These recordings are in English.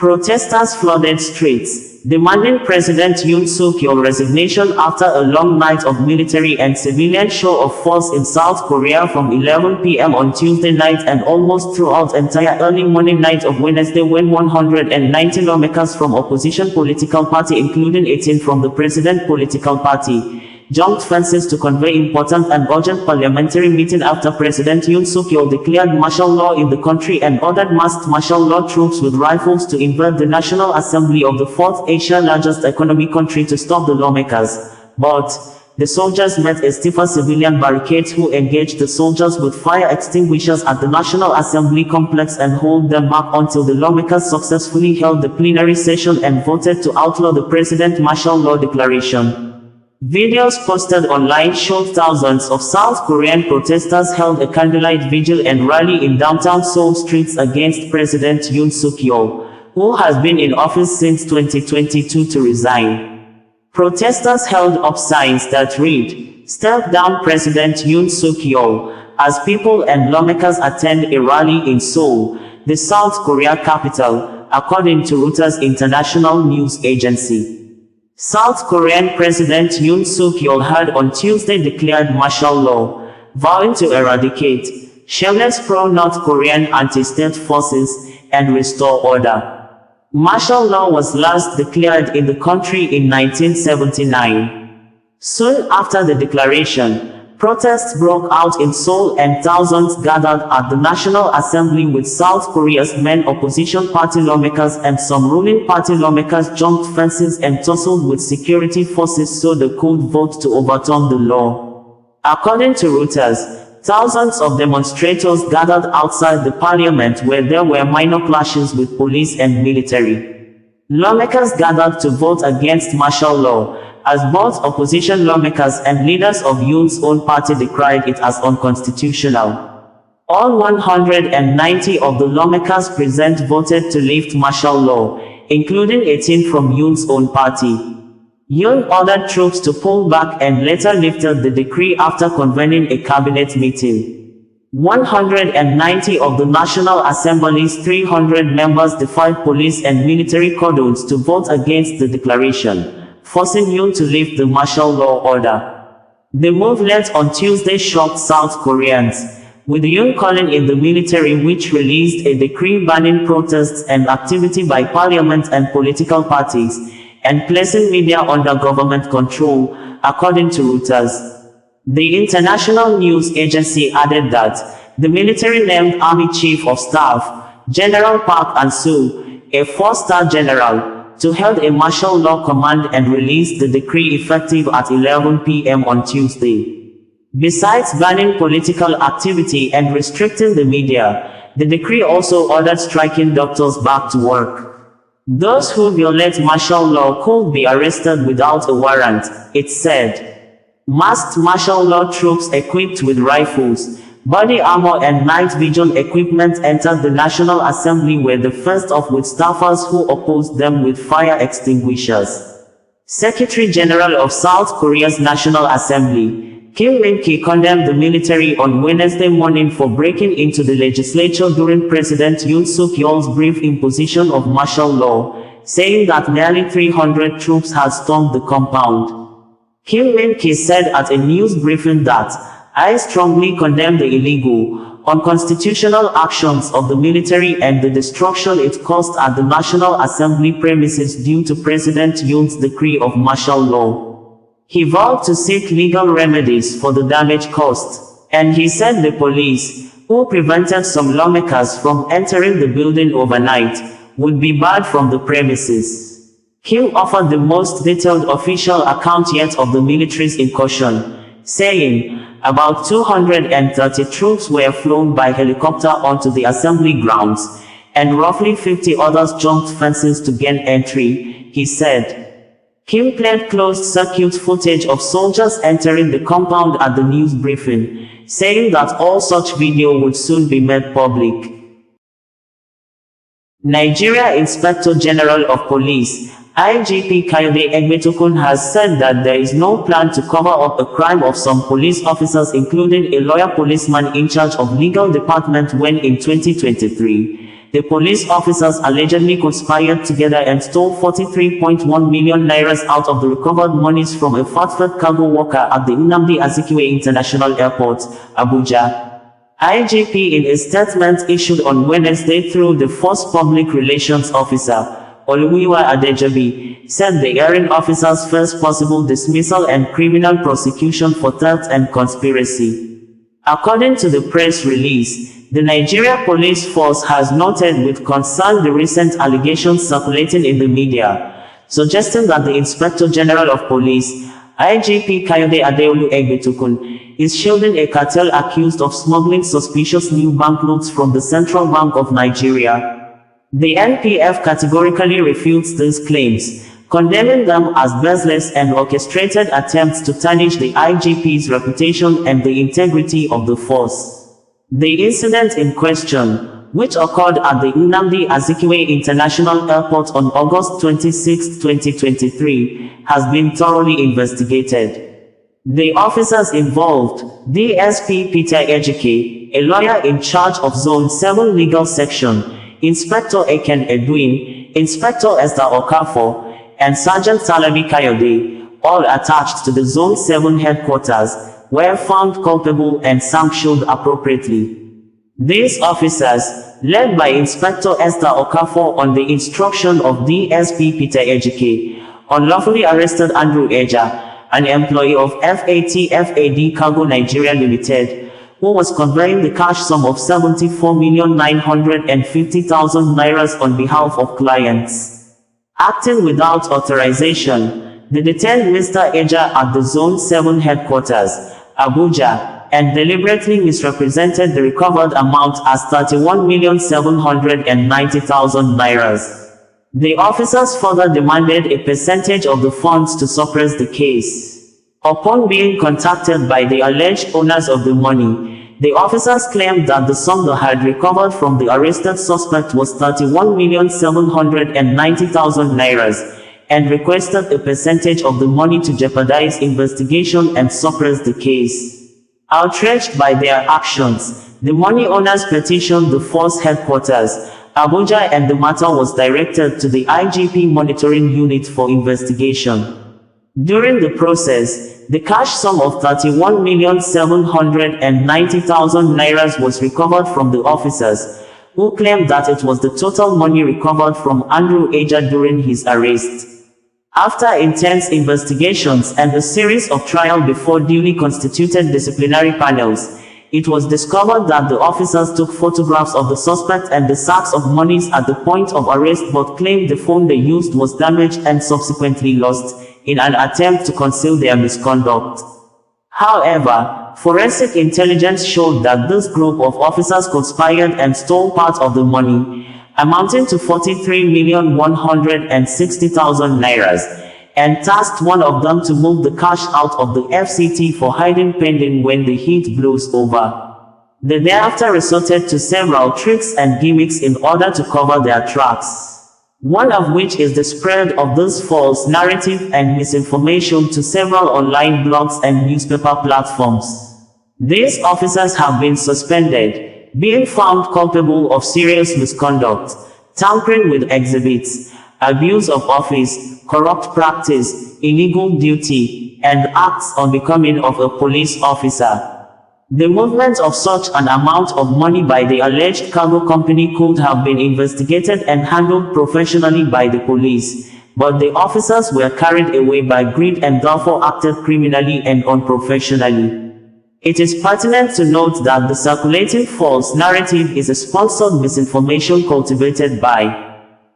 Protesters flooded streets, demanding President Yoon Suk Yeol resignation after a long night of military and civilian show of force in South Korea from 11 p.m. on Tuesday night and almost throughout entire early morning night of Wednesday, when 190 lawmakers from opposition political party, including 18 from the president political party, jumped fences to convey important and urgent parliamentary meeting after President Yoon Suk Yeol declared martial law in the country and ordered massed martial law troops with rifles to invade the National Assembly of the fourth Asia's largest economic country to stop the lawmakers. But the soldiers met a stiffer civilian barricades who engaged the soldiers with fire extinguishers at the National Assembly complex and held them back until the lawmakers successfully held the plenary session and voted to outlaw the president's martial law declaration. Videos posted online showed thousands of South Korean protesters held a candlelight vigil and rally in downtown Seoul streets against President Yoon Suk Yeol, who has been in office since 2022, to resign. Protesters held up signs that read, "Step down President Yoon Suk Yeol," as people and lawmakers attend a rally in Seoul, the South Korea capital, according to Reuters international news agency. South Korean President Yoon Suk Yeol had on Tuesday declared martial law, vowing to eradicate shameless pro-North Korean anti-state forces and restore order. Martial law was last declared in the country in 1979. Soon after the declaration, protests broke out in Seoul and thousands gathered at the National Assembly, with South Korea's main opposition party lawmakers and some ruling party lawmakers jumped fences and tussled with security forces so they could vote to overturn the law. According to Reuters, thousands of demonstrators gathered outside the parliament where there were minor clashes with police and military. Lawmakers gathered to vote against martial law, as both opposition lawmakers and leaders of Yoon's own party decried it as unconstitutional. All 190 of the lawmakers present voted to lift martial law, including 18 from Yoon's own party. Yoon ordered troops to pull back and later lifted the decree after convening a cabinet meeting. 190 of the National Assembly's 300 members defied police and military cordons to vote against the declaration, forcing Yoon to lift the martial law order. The move late on Tuesday shocked South Koreans, with Yoon calling in the military, which released a decree banning protests and activity by parliament and political parties, and placing media under government control, according to Reuters. The international news agency added that the military named Army Chief of Staff, General Park An-soo, a four-star general, to head a martial law command and released the decree effective at 11 p.m. on Tuesday. Besides banning political activity and restricting the media, the decree also ordered striking doctors back to work. Those who violate martial law could be arrested without a warrant, it said. Masked martial law troops equipped with rifles, body armor and night vision equipment entered the National Assembly, where the first of with staffers who opposed them with fire extinguishers. Secretary General of South Korea's National Assembly, Kim Min-ki, condemned the military on Wednesday morning for breaking into the legislature during President Yoon Suk Yeol's brief imposition of martial law, saying that nearly 300 troops had stormed the compound. Kim Min-ki said at a news briefing that, "I strongly condemn the illegal, unconstitutional actions of the military and the destruction it caused at the National Assembly premises due to President Yoon's decree of martial law." He vowed to seek legal remedies for the damage caused, and he said the police, who prevented some lawmakers from entering the building overnight, would be barred from the premises. Kim offered the most detailed official account yet of the military's incursion, saying, "About 230 troops were flown by helicopter onto the assembly grounds, and roughly 50 others jumped fences to gain entry," he said. Kim played closed-circuit footage of soldiers entering the compound at the news briefing, saying that all such video would soon be made public. Nigeria Inspector General of Police, IGP Kayode Egbetukun, has said that there is no plan to cover up a crime of some police officers, including a lawyer policeman in charge of legal department, when in 2023, the police officers allegedly conspired together and stole 43.1 million naira out of the recovered monies from a Fatford cargo worker at the Nnamdi Azikiwe International Airport, Abuja. IGP, in a statement issued on Wednesday through the Force Public Relations Officer, Oluwiwa Adejobi, said the hearing officers' first possible dismissal and criminal prosecution for theft and conspiracy. According to the press release, the Nigeria Police Force has noted with concern the recent allegations circulating in the media, suggesting that the Inspector General of Police, IGP Kayode Adeolu Egbetukun, is shielding a cartel accused of smuggling suspicious new banknotes from the Central Bank of Nigeria. The NPF categorically refutes these claims, condemning them as baseless and orchestrated attempts to tarnish the IGP's reputation and the integrity of the force. The incident in question, which occurred at the Nnamdi Azikiwe International Airport on August 26, 2023, has been thoroughly investigated. The officers involved, DSP Peter Ejike, a lawyer in charge of Zone 7 Legal Section, Inspector Eken Edwin, Inspector Esther Okafor, and Sergeant Salabi Kayode, all attached to the Zone 7 headquarters, were found culpable and sanctioned appropriately. These officers, led by Inspector Esther Okafor on the instruction of DSP Peter Ejike, unlawfully arrested Andrew Eja, an employee of FATFAD Cargo Nigeria Limited, who was conveying the cash sum of 74,950,000 naira on behalf of clients. Acting without authorization, they detained Mr. Eja at the Zone 7 headquarters, Abuja, and deliberately misrepresented the recovered amount as 31,790,000 naira. The officers further demanded a percentage of the funds to suppress the case. Upon being contacted by the alleged owners of the money, the officers claimed that the sum they had recovered from the arrested suspect was 31,790,000 naira, and requested a percentage of the money to jeopardize investigation and suppress the case. Outraged by their actions, the money owners petitioned the force headquarters, Abuja, and the matter was directed to the IGP Monitoring Unit for investigation. During the process, the cash sum of 31,790,000 naira was recovered from the officers, who claimed that it was the total money recovered from Andrew Eja during his arrest. After intense investigations and a series of trials before duly constituted disciplinary panels, it was discovered that the officers took photographs of the suspect and the sacks of monies at the point of arrest, but claimed the phone they used was damaged and subsequently lost, in an attempt to conceal their misconduct. However, forensic intelligence showed that this group of officers conspired and stole part of the money, amounting to 43,160,000 naira, and tasked one of them to move the cash out of the FCT for hiding pending when the heat blows over. They thereafter resorted to several tricks and gimmicks in order to cover their tracks, one of which is the spread of this false narrative and misinformation to several online blogs and newspaper platforms. These officers have been suspended, being found culpable of serious misconduct, tampering with exhibits, abuse of office, corrupt practice, illegal duty, and acts unbecoming of a police officer. The movement of such an amount of money by the alleged cargo company could have been investigated and handled professionally by the police, but the officers were carried away by greed and therefore acted criminally and unprofessionally. It is pertinent to note that the circulating false narrative is a sponsored misinformation cultivated by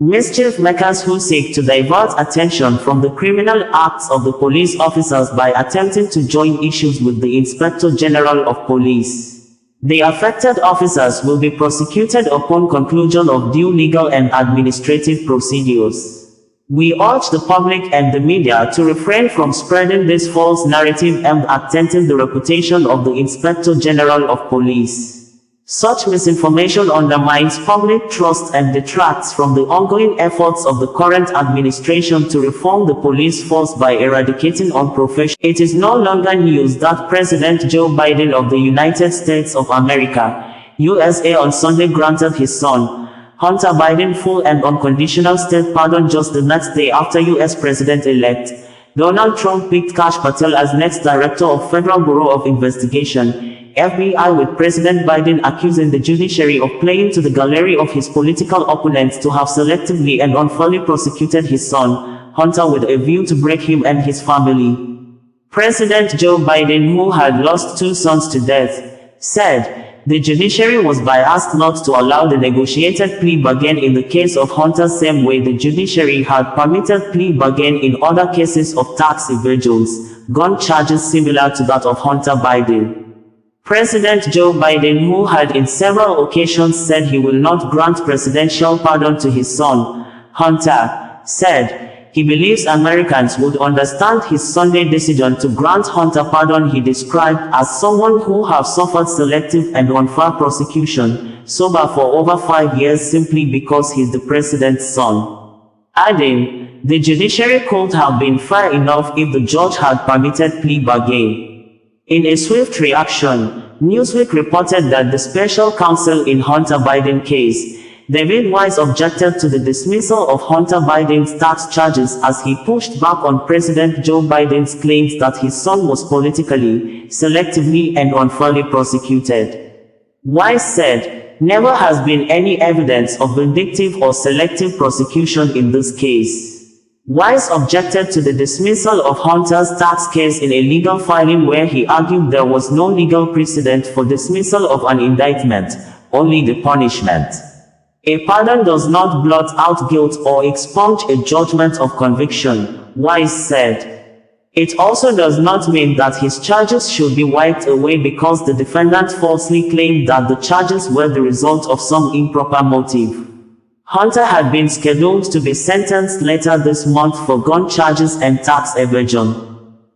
mischief makers who seek to divert attention from the criminal acts of the police officers by attempting to join issues with the Inspector General of Police. The affected officers will be prosecuted upon conclusion of due legal and administrative procedures. We urge the public and the media to refrain from spreading this false narrative aimed at tainting the reputation of the Inspector General of Police. Such misinformation undermines public trust and detracts from the ongoing efforts of the current administration to reform the police force by eradicating unprofessional. It is no longer news that President Joe Biden of the United States of America, USA, on Sunday granted his son, Hunter Biden full and unconditional state pardon just the next day after U.S. President-elect Donald Trump picked Kash Patel as next Director of Federal Bureau of Investigation, FBI, with President Biden accusing the judiciary of playing to the gallery of his political opponents to have selectively and unfairly prosecuted his son, Hunter, with a view to break him and his family. President Joe Biden, who had lost 2 sons to death, said the judiciary was biased not to allow the negotiated plea bargain in the case of Hunter, same way the judiciary had permitted plea bargain in other cases of tax evasions, gun charges similar to that of Hunter Biden. President Joe Biden, who had in several occasions said he will not grant presidential pardon to his son, Hunter, said he believes Americans would understand his Sunday decision to grant Hunter pardon he described as someone who have suffered selective and unfair prosecution, sober for over 5 years simply because he's the president's son. Adding, the judiciary could have been fair enough if the judge had permitted plea bargain. In a swift reaction, Newsweek reported that the special counsel in Hunter Biden case, David Weiss, objected to the dismissal of Hunter Biden's tax charges as he pushed back on President Joe Biden's claims that his son was politically, selectively and unfairly prosecuted. Weiss said, "Never has been any evidence of vindictive or selective prosecution in this case." Weiss objected to the dismissal of Hunter's tax case in a legal filing where he argued there was no legal precedent for dismissal of an indictment, only the punishment. A pardon does not blot out guilt or expunge a judgment of conviction, Weiss said. It also does not mean that his charges should be wiped away because the defendant falsely claimed that the charges were the result of some improper motive. Hunter had been scheduled to be sentenced later this month for gun charges and tax evasion.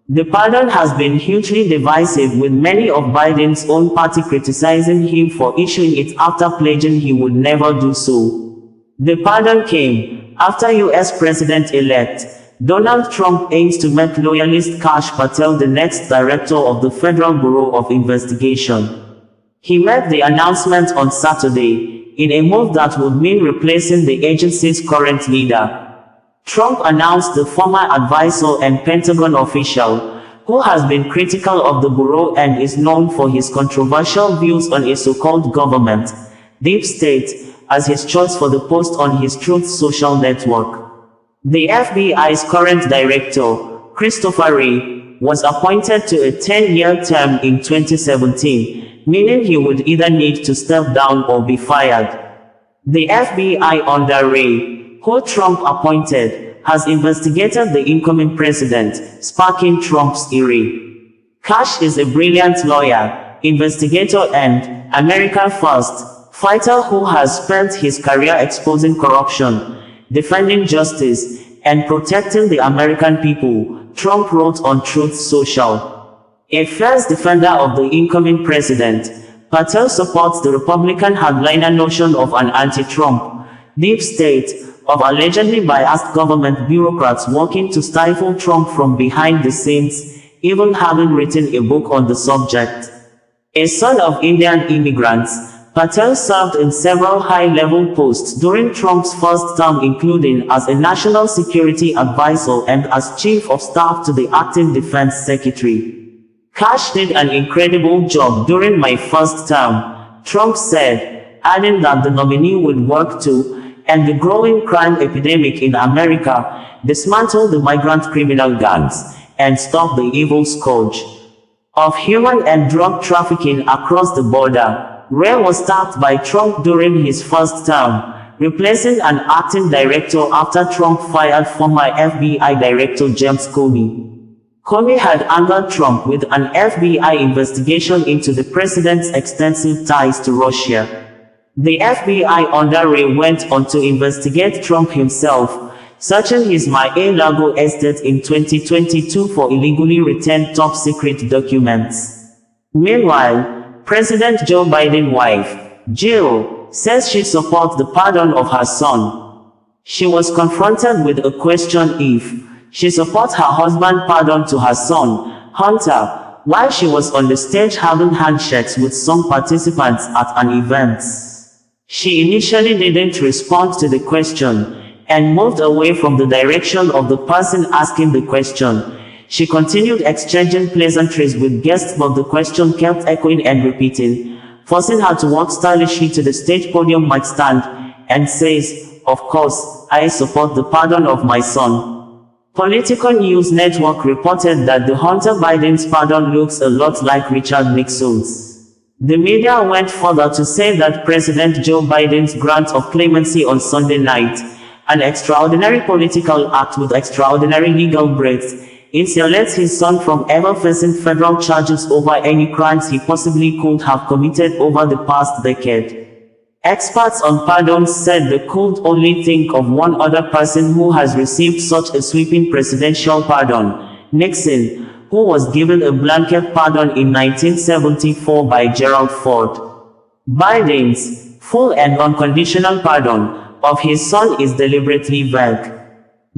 The pardon has been hugely divisive, with many of Biden's own party criticizing him for issuing it after pledging he would never do so. The pardon came after U.S. President-elect Donald Trump aims to make loyalist Kash Patel the next Director of the Federal Bureau of Investigation. He made the announcement on Saturday, in a move that would mean replacing the agency's current leader. Trump announced the former advisor and Pentagon official, who has been critical of the Bureau and is known for his controversial views on a so-called government deep state, as his choice for the post on his Truth Social network. The FBI's current director, Christopher Wray, was appointed to a 10-year term in 2017, meaning he would either need to step down or be fired. The FBI under Wray, who Trump appointed, has investigated the incoming president, sparking Trump's ire. Kash is a brilliant lawyer, investigator and America First fighter who has spent his career exposing corruption, defending justice, and protecting the American people, Trump wrote on Truth Social. A fierce defender of the incoming president, Patel supports the Republican hardliner notion of an anti-Trump deep state, of allegedly biased government bureaucrats working to stifle Trump from behind the scenes, even having written a book on the subject. A son of Indian immigrants, Patel served in several high-level posts during Trump's first term, including as a national security advisor and as chief of staff to the acting defense secretary. Kash did an incredible job during my first term, Trump said, adding that the nominee would work to and the growing crime epidemic in America, dismantle the migrant criminal gangs, and stop the evil scourge of human and drug trafficking across the border. Wray was tapped by Trump during his first term, replacing an acting director after Trump fired former FBI Director James Comey. Comey had angered Trump with an FBI investigation into the president's extensive ties to Russia. The FBI under Wray went on to investigate Trump himself, searching his Mar-a-Lago estate in 2022 for illegally retained top-secret documents. Meanwhile, President Joe Biden's wife, Jill, says she supports the pardon of her son. She was confronted with a question if she supports her husband's pardon to her son, Hunter, while she was on the stage having handshakes with some participants at an event. She initially didn't respond to the question, and moved away from the direction of the person asking the question. She continued exchanging pleasantries with guests, but the question kept echoing and repeating, forcing her to walk stylishly to the stage podium mic stand, and says, "Of course, I support the pardon of my son." Political News Network reported that the Hunter Biden's pardon looks a lot like Richard Nixon's. The media went further to say that President Joe Biden's grant of clemency on Sunday night, an extraordinary political act with extraordinary legal breadth, insulates his son from ever facing federal charges over any crimes he possibly could have committed over the past decade. Experts on pardons said they could only think of one other person who has received such a sweeping presidential pardon: Nixon, who was given a blanket pardon in 1974 by Gerald Ford. Biden's full and unconditional pardon of his son is deliberately vague.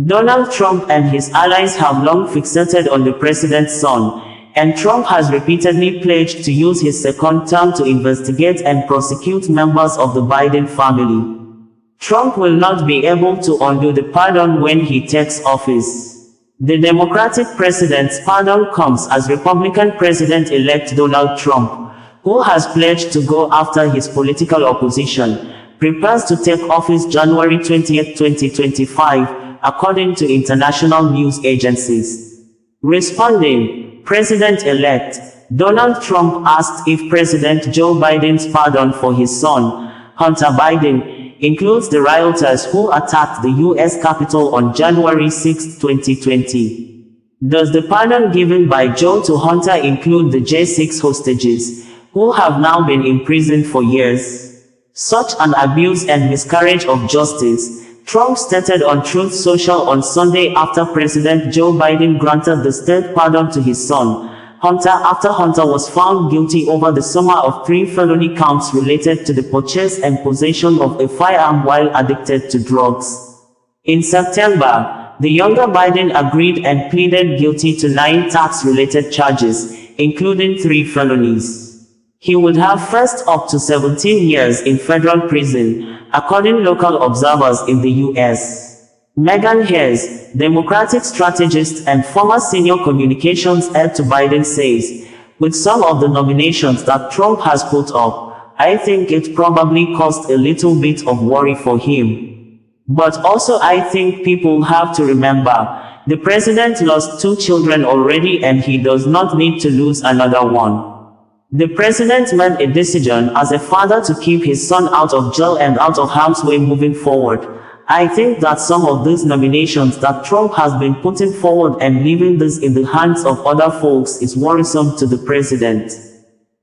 Donald Trump and his allies have long fixated on the president's son, and Trump has repeatedly pledged to use his second term to investigate and prosecute members of the Biden family. Trump will not be able to undo the pardon when he takes office. The Democratic president's pardon comes as Republican President-elect Donald Trump, who has pledged to go after his political opposition, prepares to take office January 20, 2025, according to international news agencies. Responding, President-elect Donald Trump asked if President Joe Biden's pardon for his son, Hunter Biden, includes the rioters who attacked the U.S. Capitol on January 6, 2020. Does the pardon given by Joe to Hunter include the J6 hostages, who have now been imprisoned for years? Such an abuse and miscarriage of justice, Trump stated on Truth Social on Sunday after President Joe Biden granted the state pardon to his son, Hunter, after Hunter was found guilty over the summer of 3 felony counts related to the purchase and possession of a firearm while addicted to drugs. In September, the younger Biden agreed and pleaded guilty to 9 tax-related charges, including 3 felonies. He would have faced up to 17 years in federal prison, according to local observers in the U.S. Megan Hayes, Democratic strategist and former senior communications aide to Biden, says, "With some of the nominations that Trump has put up, I think it probably caused a little bit of worry for him. But also I think people have to remember, the president lost 2 children already and he does not need to lose another one. The president made a decision as a father to keep his son out of jail and out of harm's way moving forward. I think that some of these nominations that Trump has been putting forward and leaving this in the hands of other folks is worrisome to the president."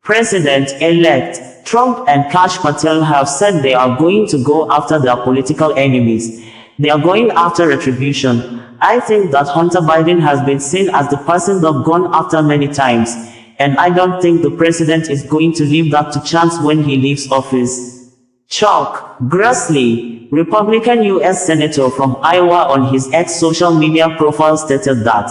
President-elect Trump and Kash Patel have said they are going to go after their political enemies. They are going after retribution. I think that Hunter Biden has been seen as the person they've gone after many times, and I don't think the president is going to leave that to chance when he leaves office. Chuck Grassley, Republican U.S. Senator from Iowa, on his X social media profile stated that,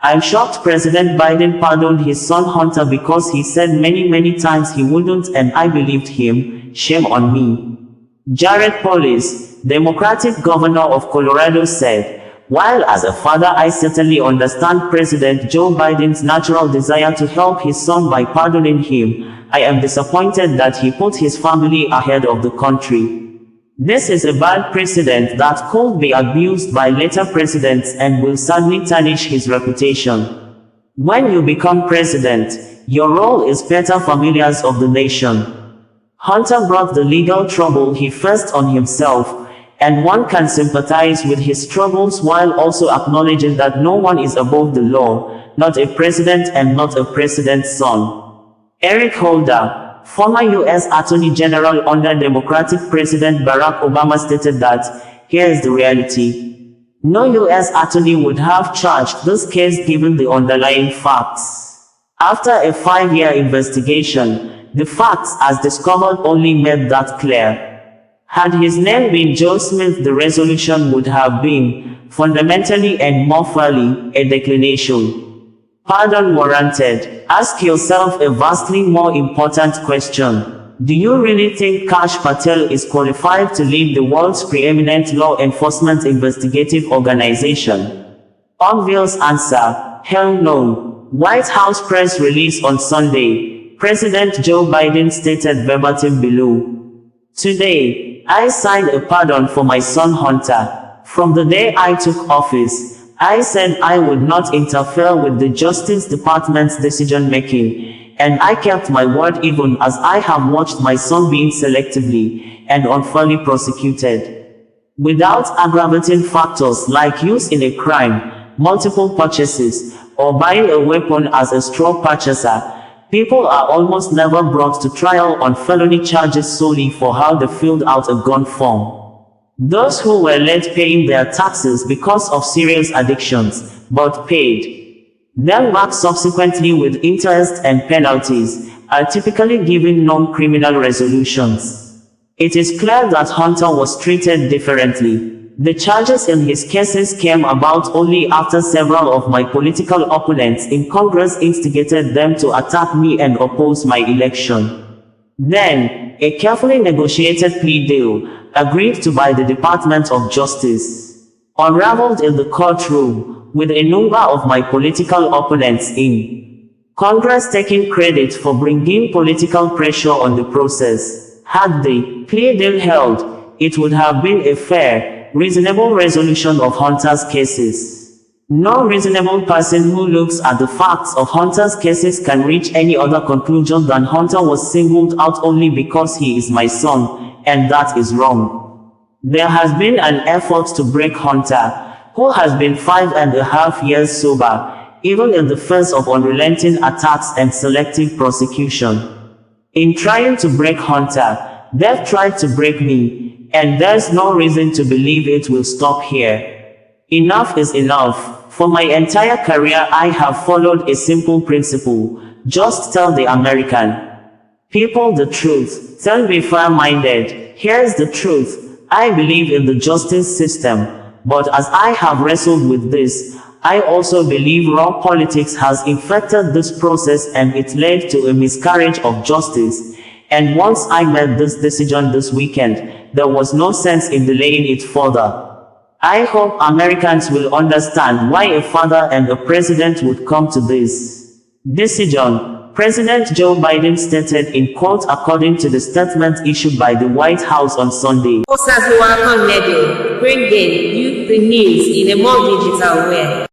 "I'm shocked President Biden pardoned his son Hunter because he said many times he wouldn't and I believed him. Shame on me." Jared Polis, Democratic governor of Colorado, said, "While as a father I certainly understand President Joe Biden's natural desire to help his son by pardoning him, I am disappointed that he put his family ahead of the country. This is a bad precedent that could be abused by later presidents and will sadly tarnish his reputation. When you become president, your role is better familiars of the nation." Hunter brought the legal trouble he faced on himself, and one can sympathize with his struggles while also acknowledging that no one is above the law, not a president and not a president's son. Eric Holder, former U.S. Attorney General under Democratic President Barack Obama, stated that, "Here is the reality. No U.S. attorney would have charged this case given the underlying facts. After a 5-year investigation, the facts as discovered only made that clear. Had his name been Joe Smith, the resolution would have been, fundamentally and more fairly, a declination. Pardon warranted. Ask yourself a vastly more important question. Do you really think Kash Patel is qualified to lead the world's preeminent law enforcement investigative organization? Obvious answer, hell no. White House press release on Sunday. President Joe Biden stated verbatim below. Today, I signed a pardon for my son Hunter. From the day I took office, I said I would not interfere with the Justice Department's decision-making, and I kept my word even as I have watched my son being selectively and unfairly prosecuted. Without aggravating factors like use in a crime, multiple purchases, or buying a weapon as a straw purchaser, people are almost never brought to trial on felony charges solely for how they filled out a gun form. Those who were late paying their taxes because of serious addictions, but paid them back subsequently with interest and penalties, are typically given non-criminal resolutions. It is clear that Hunter was treated differently. The charges in his cases came about only after several of my political opponents in Congress instigated them to attack me and oppose my election. Then, a carefully negotiated plea deal, agreed to by the Department of Justice, unraveled in the courtroom, with a number of my political opponents in Congress taking credit for bringing political pressure on the process. Had the plea deal held, it would have been a fair, reasonable resolution of Hunter's cases. No reasonable person who looks at the facts of Hunter's cases can reach any other conclusion than Hunter was singled out only because he is my son, and that is wrong. There has been an effort to break Hunter, who has been 5.5 years sober, even in the face of unrelenting attacks and selective prosecution. In trying to break Hunter, they've tried to break me, and there's no reason to believe it will stop here. Enough is enough. For my entire career I have followed a simple principle: just tell the American people the truth. Don't be fair-minded. Here's the truth. I believe in the justice system, but as I have wrestled with this, I also believe raw politics has infected this process and it led to a miscarriage of justice. And once I made this decision this weekend, there was no sense in delaying it further. I hope Americans will understand why a father and a president would come to this decision. President Joe Biden stated in quote according to the statement issued by the White House on Sunday. Bringing you the news in a more digital way.